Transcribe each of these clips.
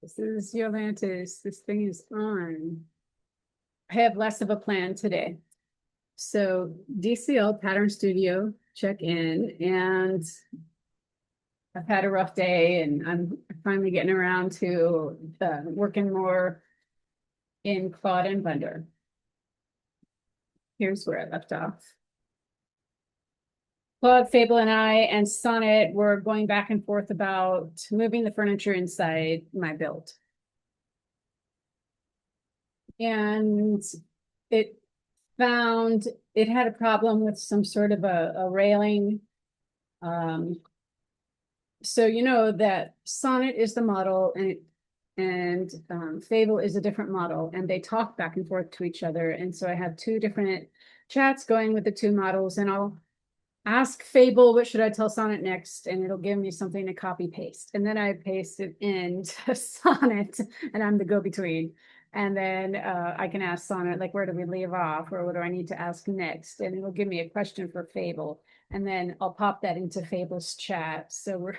This is Yolantis. This thing is on. I have less of a plan today. So DCL Pattern Studio check in, and I've had a rough day, and I'm finally getting around to working more in Claude and Blender. Here's where I left off. Claude, Fable, and I and Sonnet were going back and forth about moving the furniture inside my build. And it found it had a problem with some sort of a railing. So you know that Sonnet is the model and Fable is a different model, and they talk back and forth to each other. And so I have two different chats going with the two models, and I'll ask Fable, what should I tell Sonnet next? And it'll give me something to copy paste. And then I paste it into Sonnet, and I'm the go-between. And then I can ask Sonnet, like, where do we leave off? Or what do I need to ask next? And it'll give me a question for Fable. And then I'll pop that into Fable's chat. So we're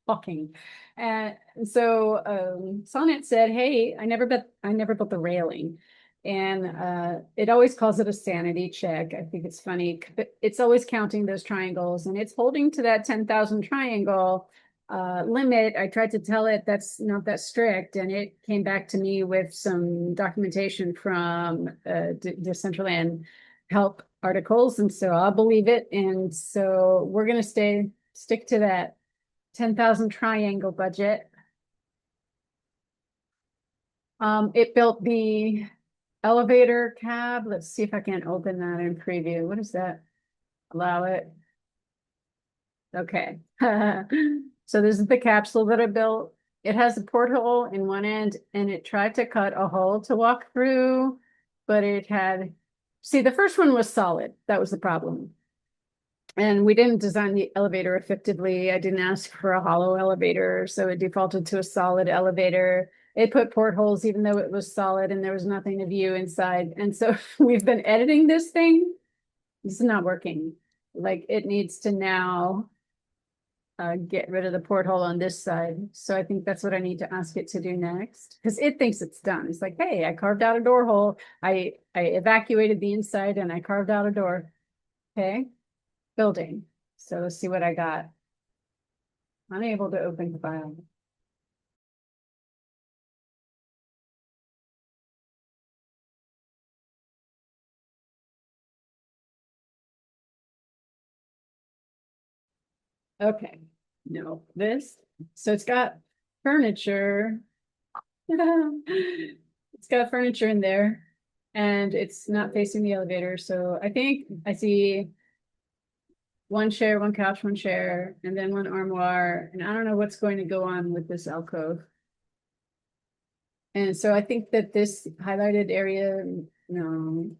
talking. And so Sonnet said, hey, I never built the railing. And it always calls it a sanity check. I think it's funny, but it's always counting those triangles, and it's holding to that 10,000 triangle limit. I tried to tell it that's not that strict, and it came back to me with some documentation from Decentraland help articles, and so I'll believe it. And so we're going to stick to that 10,000 triangle budget. It built the elevator cab. Let's see if I can open that in preview. What is that? Allow it. Okay. So this is the capsule that I built. It has a porthole in one end, and it tried to cut a hole to walk through, but it had, see, the first one was solid. That was the problem. And we didn't design the elevator effectively. I didn't ask for a hollow elevator, so it defaulted to a solid elevator. It put portholes even though it was solid and there was nothing to view inside. And so we've been editing this thing. This is not working. Like, it needs to now get rid of the porthole on this side. So I think that's what I need to ask it to do next, because it thinks it's done. It's like, hey, I carved out a door hole. I evacuated the inside and I carved out a door. Okay. Building. So let's see what I got. Unable to open the file. Okay. No, this. So it's got furniture. It's got furniture in there, and it's not facing the elevator. So I think I see one chair, one couch, one chair, and then one armoire. And I don't know what's going to go on with this alcove. And so I think that this highlighted area, no,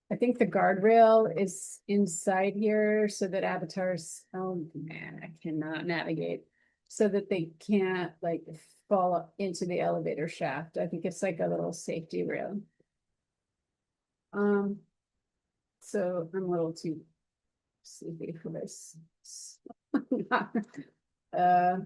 I think the guardrail is inside here so that avatars, oh man, I cannot navigate, so that they can't like fall into the elevator shaft. I think it's like a little safety rail. Um, so I'm a little too sleepy for this. uh,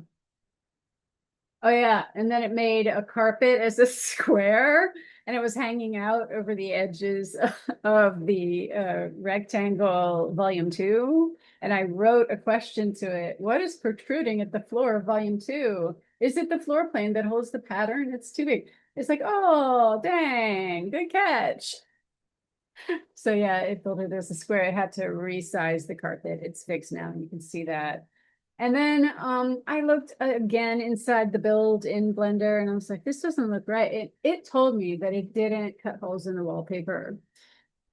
Oh yeah, and then it made a carpet as a square, and it was hanging out over the edges of the rectangle volume 2. And I wrote a question to it. What is protruding at the floor of volume 2? Is it the floor plane that holds the pattern? It's too big. It's like, oh, dang, good catch. So yeah, it built it as a square. It had to resize the carpet. It's fixed now. You can see that. And then I looked again inside the build in Blender, and I was like, this doesn't look right. It told me that it didn't cut holes in the wallpaper.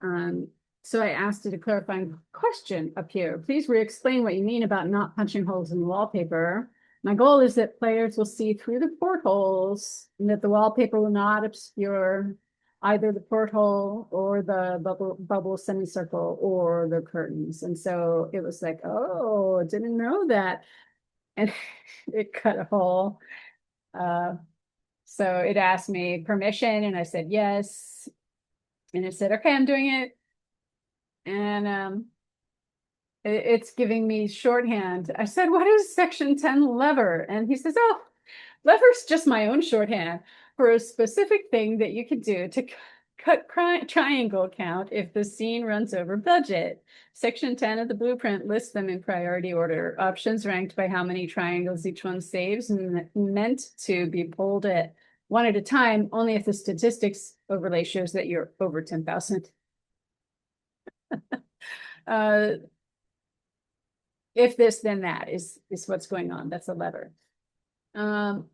Um, so I asked it a clarifying question up here. Please re-explain what you mean about not punching holes in the wallpaper. My goal is that players will see through the portholes and that the wallpaper will not obscure either the porthole or the bubble semicircle or the curtains. And so it was like, oh, I didn't know that. And it cut a hole. Uh, so it asked me permission, and I said yes. And it said, okay, I'm doing it. And It's giving me shorthand. I said, what is section 10 lever? And he says, oh, lever's just my own shorthand for a specific thing that you could do to cut triangle count if the scene runs over budget. Section 10 of the blueprint lists them in priority order. Options ranked by how many triangles each one saves and meant to be pulled at one at a time, only if the statistics overlay shows that you're over 10,000. Uh, if this, then that is what's going on. That's a lever. And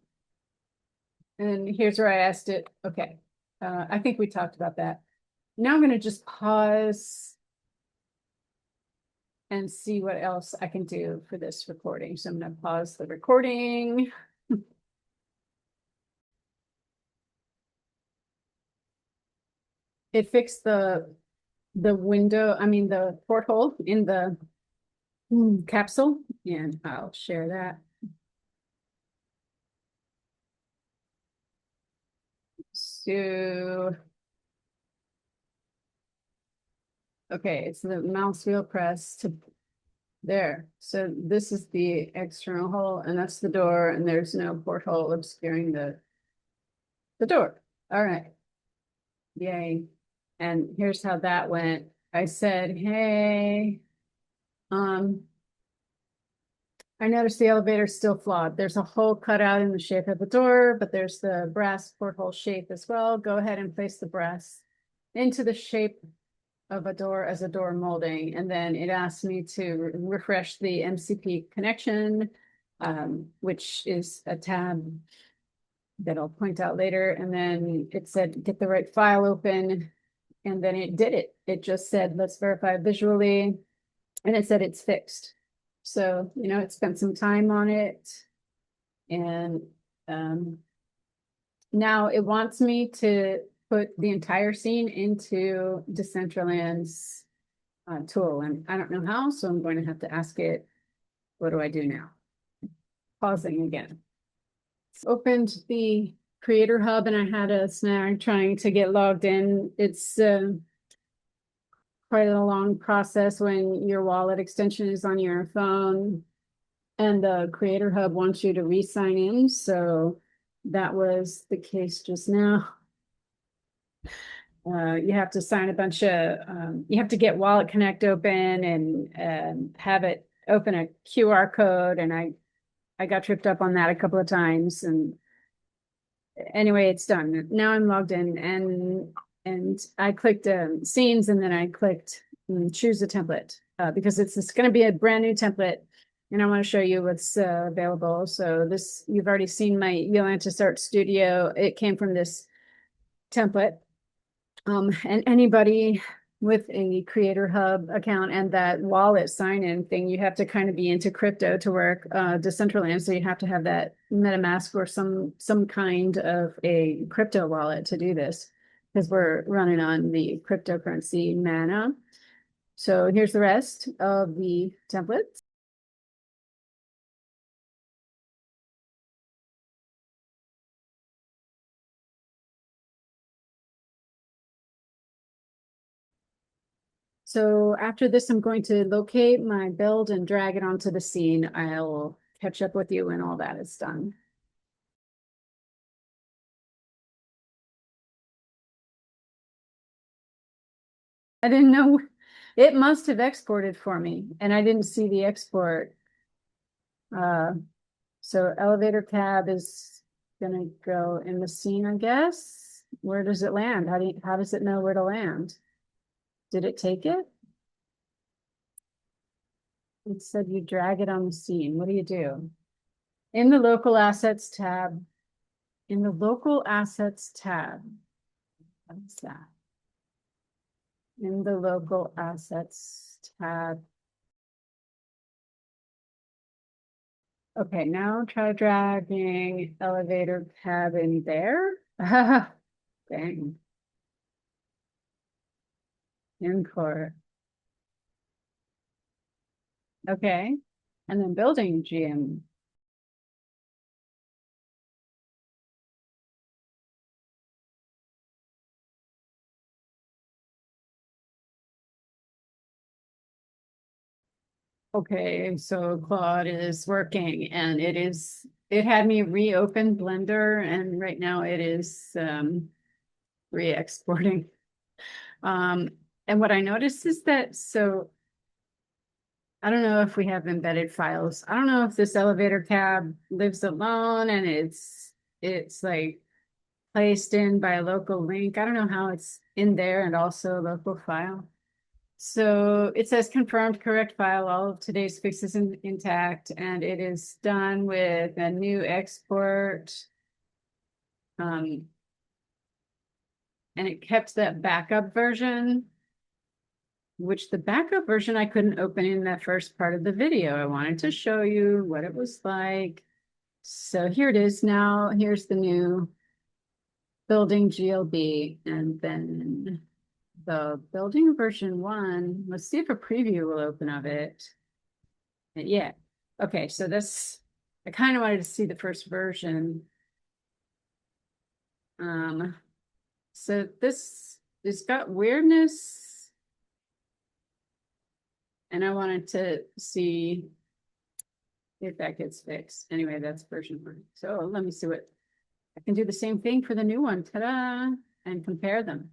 here's where I asked it. Okay. I think we talked about that. Now I'm going to just pause and see what else I can do for this recording. So I'm going to pause the recording. It fixed the window, I mean the porthole in the capsule, and I'll share that. So, okay, it's the mouse wheel press to there. So this is the external hole, and that's the door, and there's no porthole obscuring the door. All right. Yay. And here's how that went. I said, hey, I noticed the elevator's still flawed. There's a hole cut out in the shape of the door, but there's the brass porthole shape as well. Go ahead and place the brass into the shape of a door as a door molding. And then it asked me to refresh the MCP connection, which is a tab that I'll point out later. And then it said, get the right file open. And then it did it. It just said, let's verify visually. And it said it's fixed. So, it spent some time on it. And now it wants me to put the entire scene into Decentraland's tool. And I don't know how, so I'm going to have to ask it, what do I do now? Pausing again. Opened the Creator Hub and I had a snag trying to get logged in. It's quite a long process when your wallet extension is on your phone and the Creator Hub wants you to re-sign in. So that was the case just now. You have to sign a bunch of, you have to get Wallet Connect open and have it open a QR code. And I got tripped up on that a couple of times. And anyway, it's done. Now I'm logged in and I clicked scenes and then I clicked choose a template because it's going to be a brand new template. And I want to show you what's available. So this, you've already seen my Yolantis Art Studio. It came from this template. And anybody with a Creator Hub account and that wallet sign-in thing, you have to kind of be into crypto to work Decentraland. So you have to have that MetaMask or some kind of a crypto wallet to do this because we're running on the cryptocurrency Mana. So here's the rest of the templates. So after this, I'm going to locate my build and drag it onto the scene. I'll catch up with you when all that is done. I didn't know it must have exported for me and I didn't see the export. So elevator cab is gonna go in the scene, I guess. Where does it land? How does it know where to land? Did it take it? It said you drag it on the scene. What do you do? In the local assets tab. In the local assets tab. What's that? In the local assets tab. Okay, now try dragging elevator cab in there. Dang. Import. Okay. And then building GM. Okay, so Claude is working and it had me reopen Blender and right now it is re-exporting. Um, and what I noticed is that, so I don't know if we have embedded files. I don't know if this elevator cab lives alone and it's like placed in by a local link. I don't know how it's in there and also a local file. So it says confirmed correct file, all of today's fixes intact, and it is done with a new export. Um, and it kept that backup version, which the backup version I couldn't open in that first part of the video. I wanted to show you what it was like. So here it is now. Here's the new building GLB, and then the building version 1. Let's see if a preview will open of it. Yeah. Okay, so this, I kind of wanted to see the first version. Um, so this has got weirdness, and I wanted to see if that gets fixed. Anyway, that's version 1. So let me see what I can do the same thing for the new one. Ta-da! And compare them.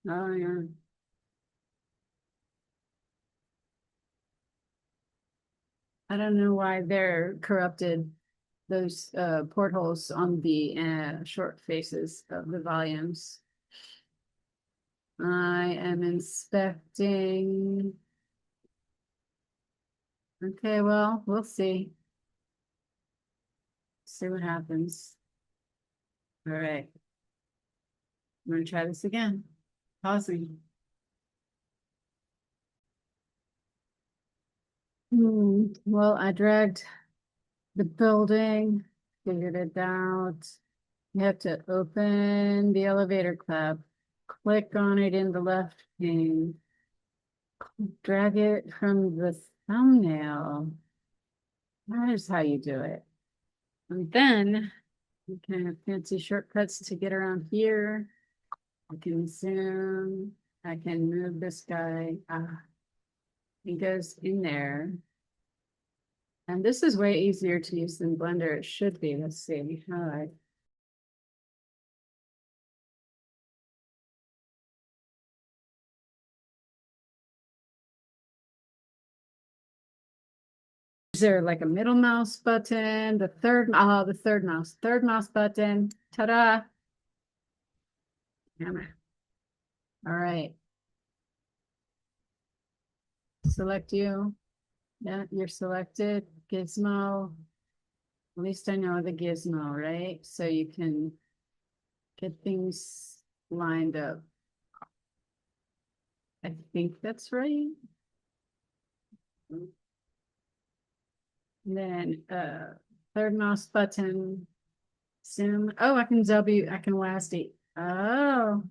Oh yeah. I don't know why they're corrupted those portholes on the short faces of the volumes. I am inspecting. Okay, well, we'll see. See what happens. All right. I'm gonna try this again. Pausing. Well, I dragged the building, figured it out. You have to open the elevator club, click on it in the left pane, drag it from the thumbnail. That is how you do it. And then you can have fancy shortcuts to get around here. I can zoom. I can move this guy. He goes in there. And this is way easier to use than Blender. It should be. Let's see. All right. Is there like a middle mouse button? The third mouse button. Ta-da. Hammer. All right. Select you. Yeah, you're selected. Gizmo. At least I know the gizmo, right? So you can get things lined up. I think that's right. And then third mouse button, zoom. Oh, I can W, I can WASD. Oh,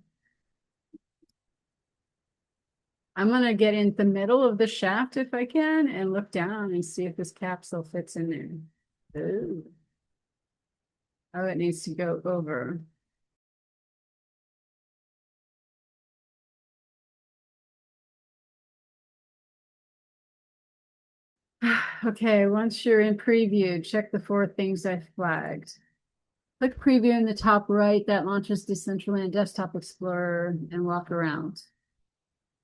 I'm gonna get in the middle of the shaft if I can and look down and see if this capsule fits in there. Ooh. Oh, it needs to go over. Okay, once you're in preview, check the 4 things I flagged. Click preview in the top right, that launches Decentraland Desktop Explorer, and walk around.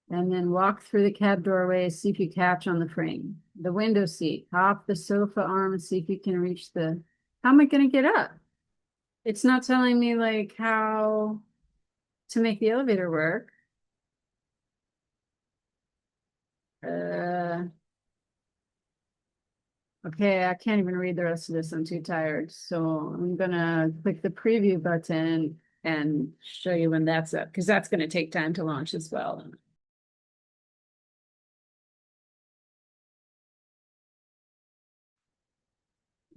And then walk through the cab doorway, see if you catch on the frame. The window seat, hop the sofa arm and see if you can reach the, how am I gonna get up? It's not telling me like how to make the elevator work. Uh, okay, I can't even read the rest of this. I'm too tired. So I'm gonna click the preview button and show you when that's up, because that's gonna take time to launch as well.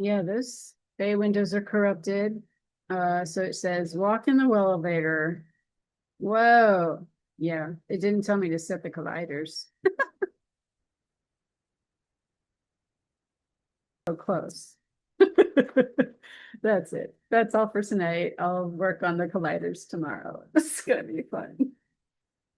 Yeah, those bay windows are corrupted. So it says walk in the elevator. Whoa. Yeah, it didn't tell me to set the colliders. So close. That's it. That's all for tonight. I'll work on the colliders tomorrow. It's gonna be fun.